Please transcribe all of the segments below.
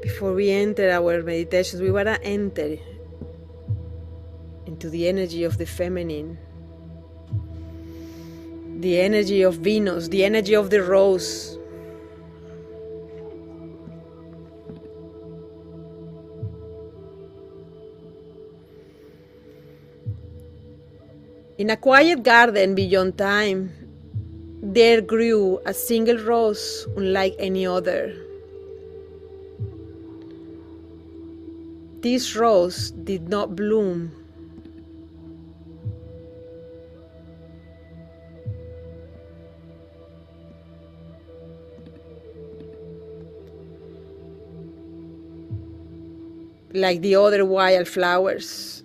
Before we enter our meditations, we want to enter into the energy of the feminine, the energy of Venus, the energy of the rose. In a quiet garden beyond time, there grew a single rose unlike any other. This rose did not bloom. Like the other wildflowers,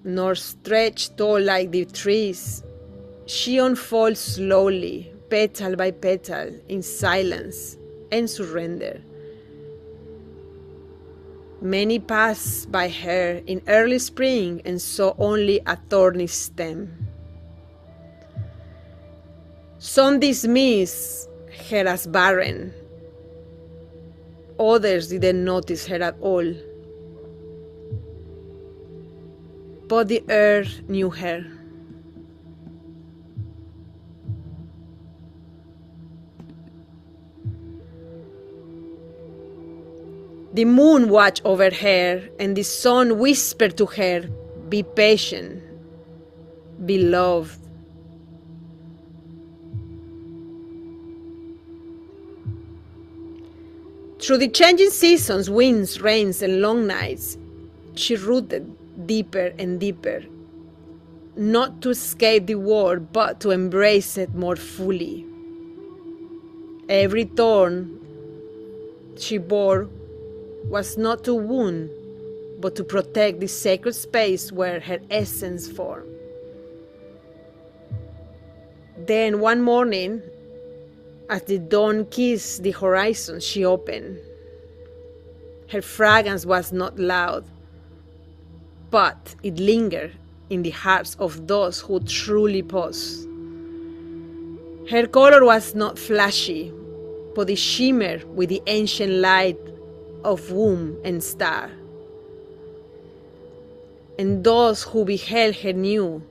nor stretched tall like the trees. She unfolds slowly, petal by petal, in silence and surrender. Many pass by her in early spring and saw only a thorny stem. Some dismiss her as barren. Others didn't notice her at all. But the earth knew her. The moon watched over her, and the sun whispered to her, "Be patient, beloved." Through the changing seasons, winds, rains, and long nights, she rooted deeper and deeper, not to escape the world, but to embrace it more fully. Every thorn she bore was not to wound, but to protect the sacred space where her essence formed. Then one morning, as the dawn kissed the horizon, she opened. Her fragrance was not loud, but it lingered in the hearts of those who truly paused. Her color was not flashy, but it shimmered with the ancient light of womb and star. And those who beheld her knew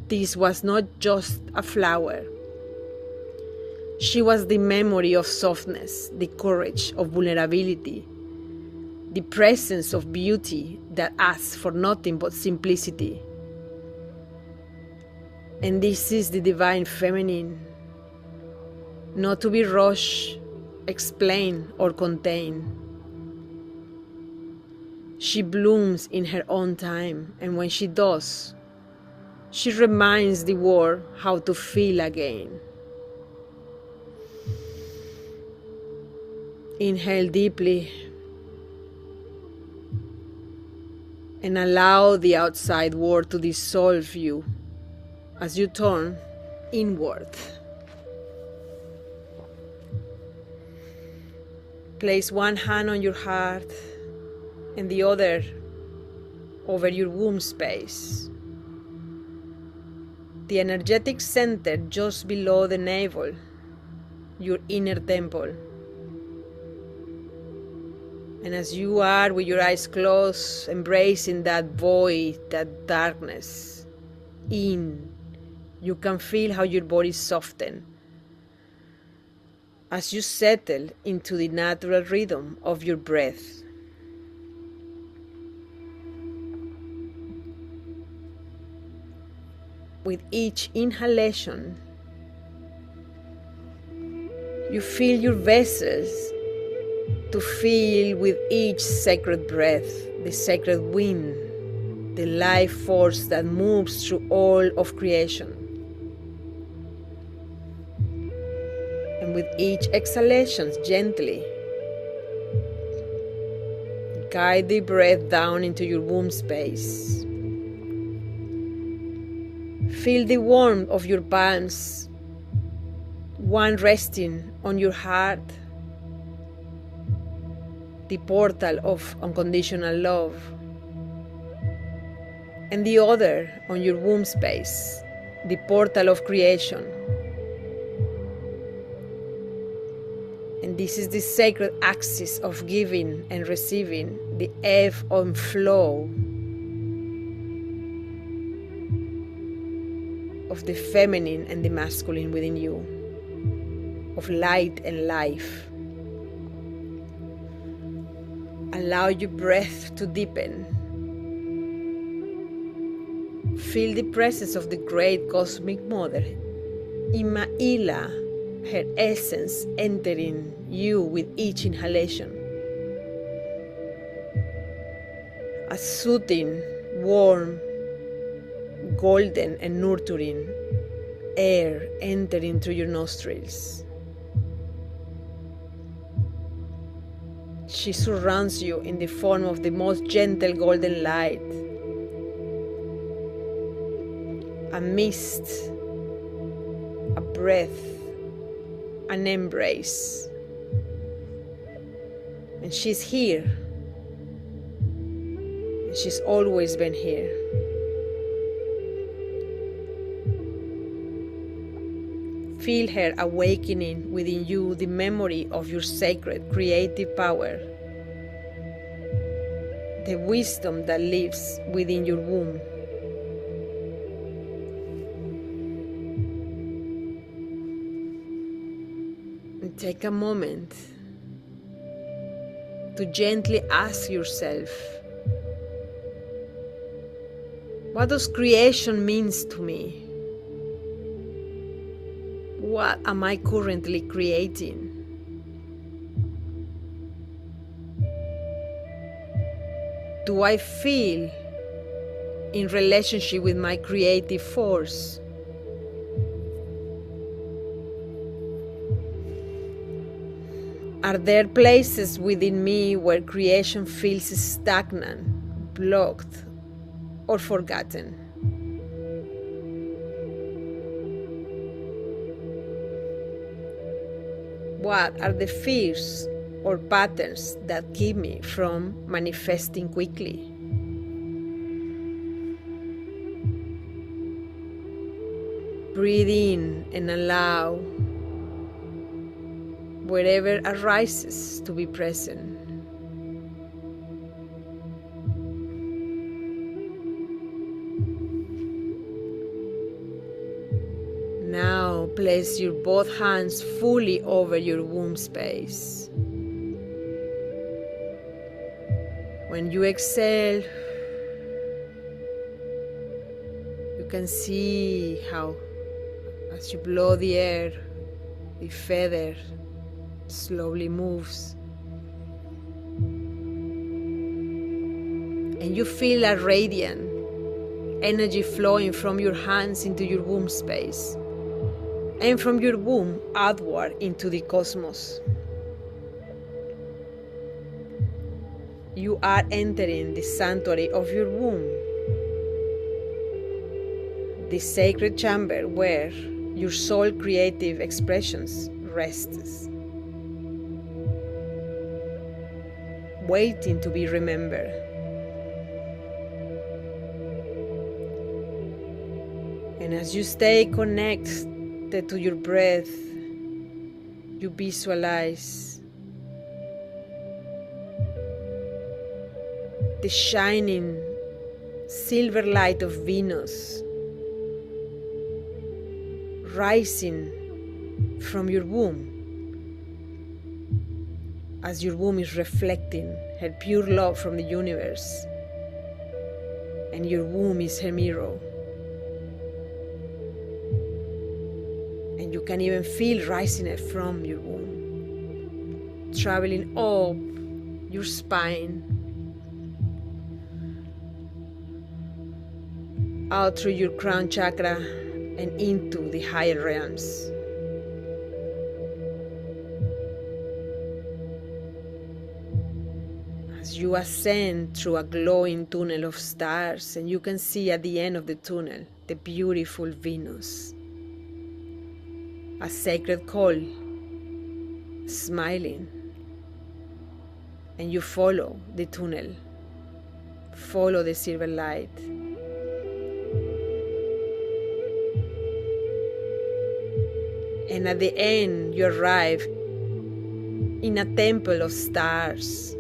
this was not just a flower. She was the memory of softness, the courage of vulnerability, the presence of beauty that asks for nothing but simplicity. And this is the divine feminine, not to be rushed, explained, or contained. She blooms in her own time, and when she does, she reminds the world how to feel again. Inhale deeply and allow the outside world to dissolve you as you turn inward. Place one hand on your heart and the other over your womb space, the energetic center just below the navel, your inner temple. And as you are with your eyes closed, embracing that void, that darkness, you can feel how your body softens as you settle into the natural rhythm of your breath. With each inhalation, you fill your vessels to fill with each sacred breath, the sacred wind, the life force that moves through all of creation. And with each exhalation, gently guide the breath down into your womb space. Feel the warmth of your palms, one resting on your heart, the portal of unconditional love, and the other on your womb space, the portal of creation. And this is the sacred axis of giving and receiving, the ebb and flow of the feminine and the masculine within you, of light and life. Allow your breath to deepen. Feel the presence of the great cosmic mother, Ima-Ila, her essence entering you with each inhalation. A soothing, warm, golden and nurturing air entering through your nostrils. She surrounds you in the form of the most gentle golden light, a mist, a breath, an embrace. And she's here. And she's always been here. Feel her awakening within you the memory of your sacred creative power, the wisdom that lives within your womb. And take a moment to gently ask yourself, what does creation means to me? What am I currently creating? Do I feel in relationship with my creative force? Are there places within me where creation feels stagnant, blocked, or forgotten? What are the fears or patterns that keep me from manifesting quickly? Breathe in and allow wherever arises to be present. Now place your both hands fully over your womb space. When you exhale, you can see how, as you blow the air, the feather slowly moves. And you feel a radiant energy flowing from your hands into your womb space, and from your womb outward into the cosmos. You are entering the sanctuary of your womb, the sacred chamber where your soul creative expressions rests, waiting to be remembered. And as you stay connected to your breath, you visualize the shining silver light of Venus rising from your womb, as your womb is reflecting her pure love from the universe, and your womb is her mirror. And you can even feel rising it from your womb, traveling up your spine, out through your crown chakra and into the higher realms. As you ascend through a glowing tunnel of stars, and you can see at the end of the tunnel the beautiful Venus, a sacred call, smiling. And you follow the tunnel, follow the silver light. And at the end, you arrive in a temple of stars.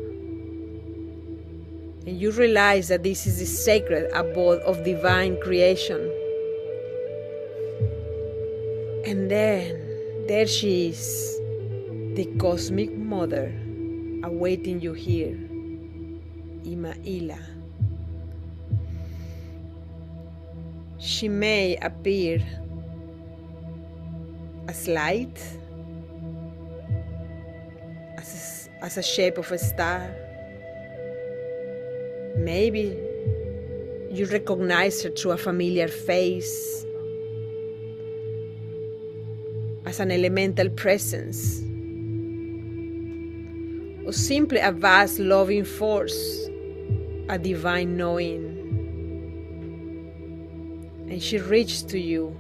And you realize that this is the sacred abode of divine creation. And then there she is, the Cosmic Mother, awaiting you here, Ima-Ila. She may appear as light, as a shape of a star. Maybe you recognize her through a familiar face, as an elemental presence, or simply a vast loving force, a divine knowing. And she reaches to you,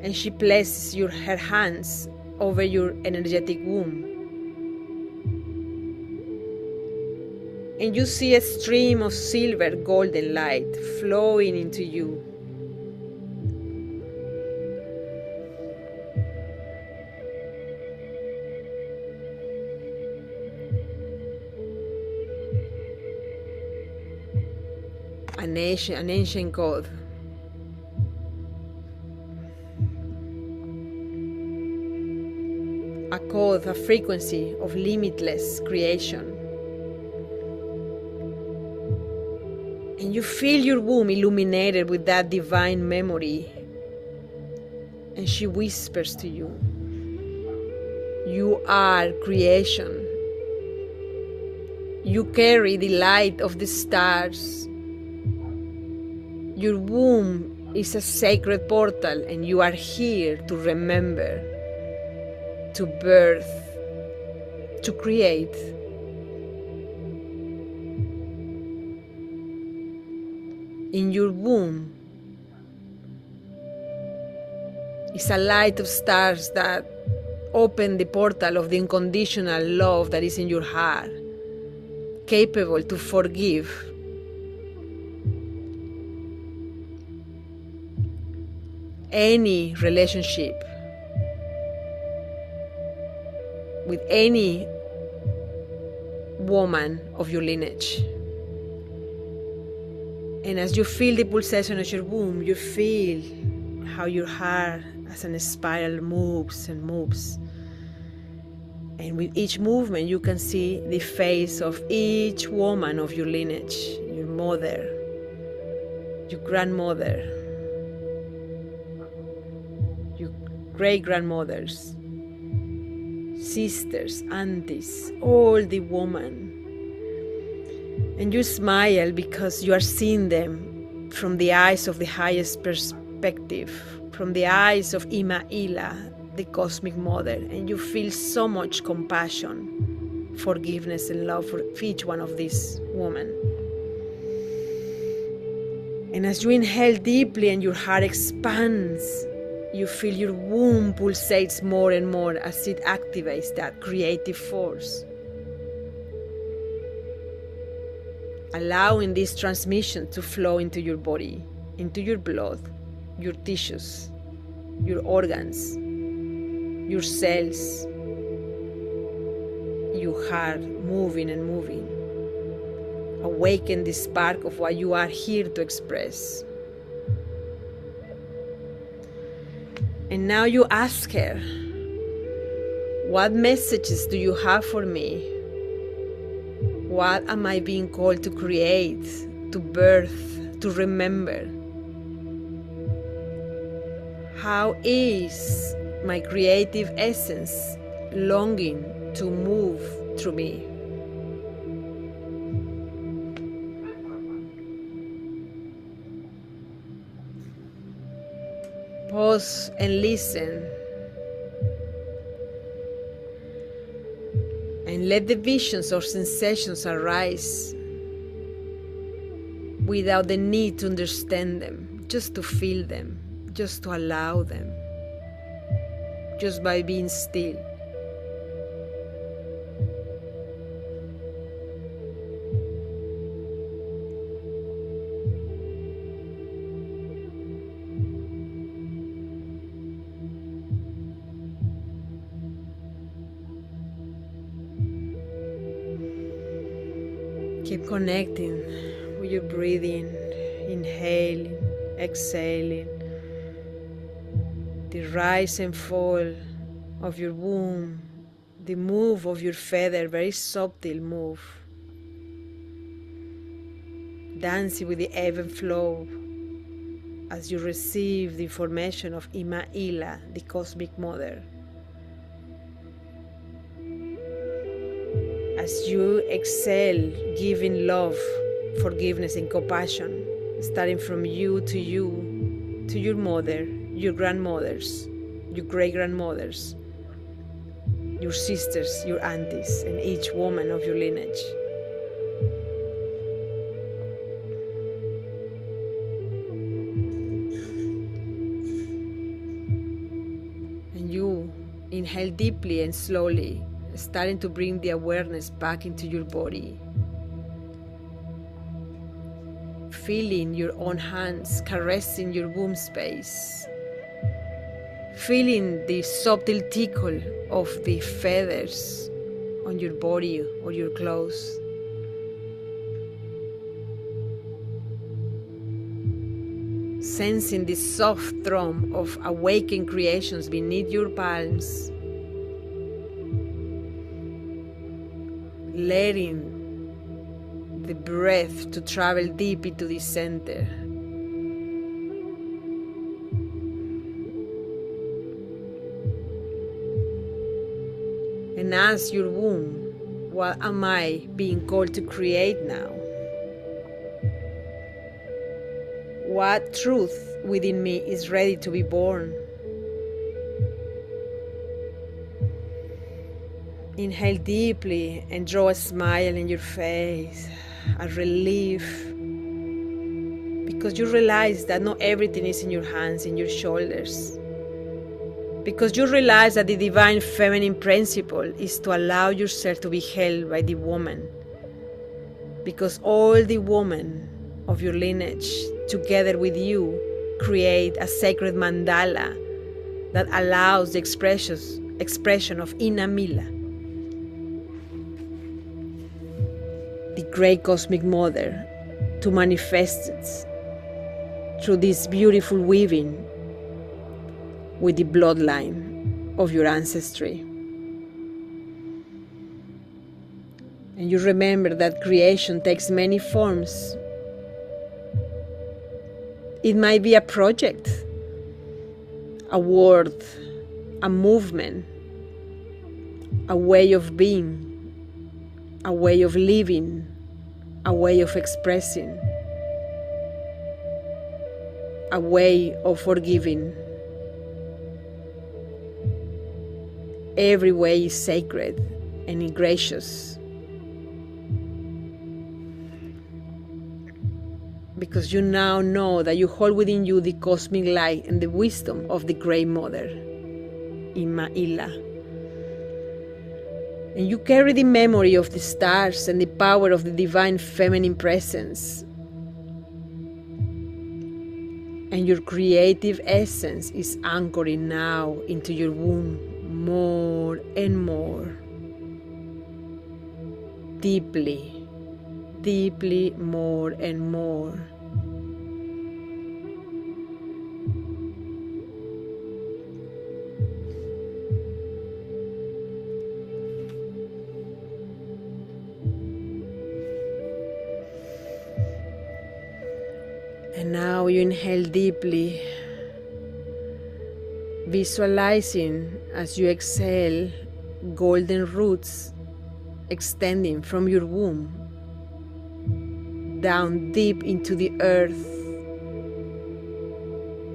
and she places her hands over your energetic womb. And you see a stream of silver golden light flowing into you. An ancient code. A code, a frequency of limitless creation. And you feel your womb illuminated with that divine memory. And she whispers to you, you are creation. You carry the light of the stars. Your womb is a sacred portal, and you are here to remember, to birth, to create. In your womb is a light of stars that open the portal of the unconditional love that is in your heart, capable to forgive. Any relationship with any woman of your lineage. And as you feel the pulsation of your womb, you feel how your heart as a spiral moves and moves. And with each movement, you can see the face of each woman of your lineage, your mother, your grandmother, your great-grandmothers, sisters, aunties, all the women. And you smile because you are seeing them from the eyes of the highest perspective, from the eyes of Ima-Ila, the Cosmic Mother, and you feel so much compassion, forgiveness, and love for each one of these women. And as you inhale deeply and your heart expands, you feel your womb pulsates more and more as it activates that creative force, allowing this transmission to flow into your body, into your blood, your tissues, your organs, your cells, your heart moving and moving. Awaken the spark of what you are here to express. And now you ask her, what messages do you have for me? What am I being called to create, to birth, to remember? How is my creative essence longing to move through me? Pause and listen. And let the visions or sensations arise without the need to understand them, just to feel them, just to allow them, just by being still. Keep connecting with your breathing, inhaling, exhaling, the rise and fall of your womb, the move of your feather, very subtle move, dancing with the ebb and flow as you receive the information of Ima-Ila, the Cosmic Mother. As you exhale, giving love, forgiveness, and compassion, starting from you, to your mother, your grandmothers, your great-grandmothers, your sisters, your aunties, and each woman of your lineage. And you inhale deeply and slowly, starting to bring the awareness back into your body. Feeling your own hands caressing your womb space. Feeling the subtle tickle of the feathers on your body or your clothes. Sensing the soft thrum of awakened creations beneath your palms. Letting the breath to travel deep into the center. And ask your womb, what am I being called to create now? What truth within me is ready to be born? Inhale deeply and draw a smile in your face, a relief, because you realize that not everything is in your hands, in your shoulders. Because you realize that the divine feminine principle is to allow yourself to be held by the woman. Because all the women of your lineage, together with you, create a sacred mandala that allows the expression of Inamila, the great cosmic mother, to manifest it through this beautiful weaving with the bloodline of your ancestry. And you remember that creation takes many forms. It might be a project, a word, a movement, a way of being, a way of living, a way of expressing, a way of forgiving. Every way is sacred and gracious, because you now know that you hold within you the cosmic light and the wisdom of the Great Mother, Ima-Ila. And you carry the memory of the stars and the power of the divine feminine presence. And your creative essence is anchoring now into your womb more and more. Deeply, deeply more and more. And now you inhale deeply, visualizing as you exhale golden roots extending from your womb down deep into the earth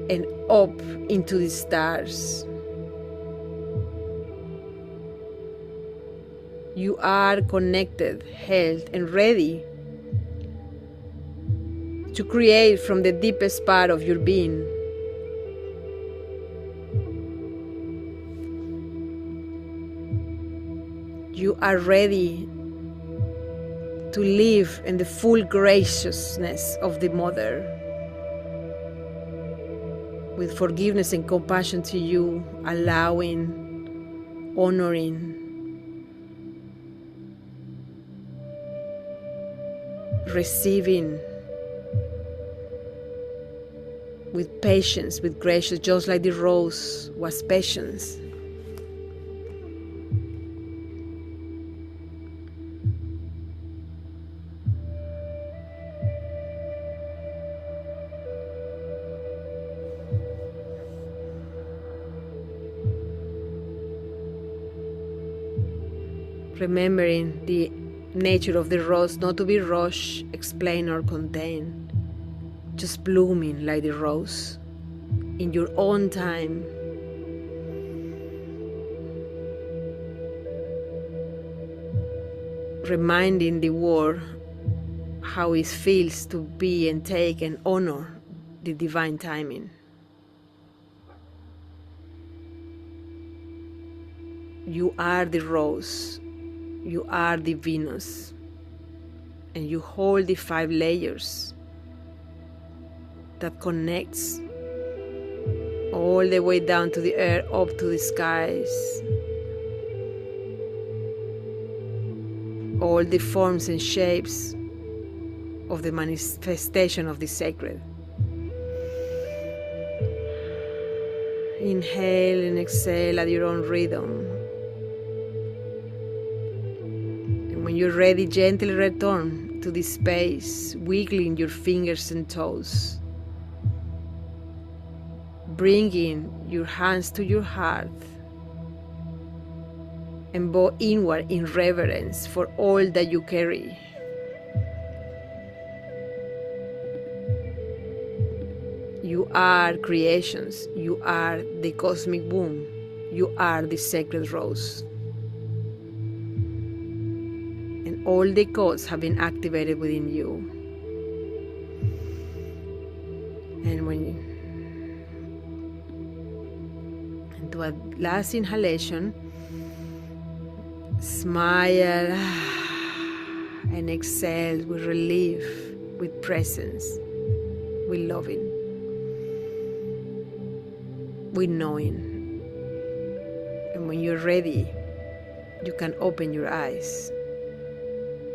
and up into the stars. You are connected, held, and ready to create from the deepest part of your being. You are ready to live in the full graciousness of the Mother, with forgiveness and compassion to you, allowing, honoring, receiving with patience, with grace, just like the rose was patience. Remembering the nature of the rose, not to be rushed, explained, or contained, just blooming like the rose in your own time. Reminding the world how it feels to be and take and honor the divine timing. You are the rose, you are the Venus, and you hold the 5 layers that connects all the way down to the earth, up to the skies. All the forms and shapes of the manifestation of the sacred. Inhale and exhale at your own rhythm. And when you're ready, gently return to this space, wiggling your fingers and toes. Bringing your hands to your heart and bow inward in reverence for all that you carry. You are creations, you are the cosmic womb, you are the sacred rose. And all the codes have been activated within you. And when you into a last inhalation, smile and exhale with relief, with presence, with loving, with knowing. And when you're ready, you can open your eyes.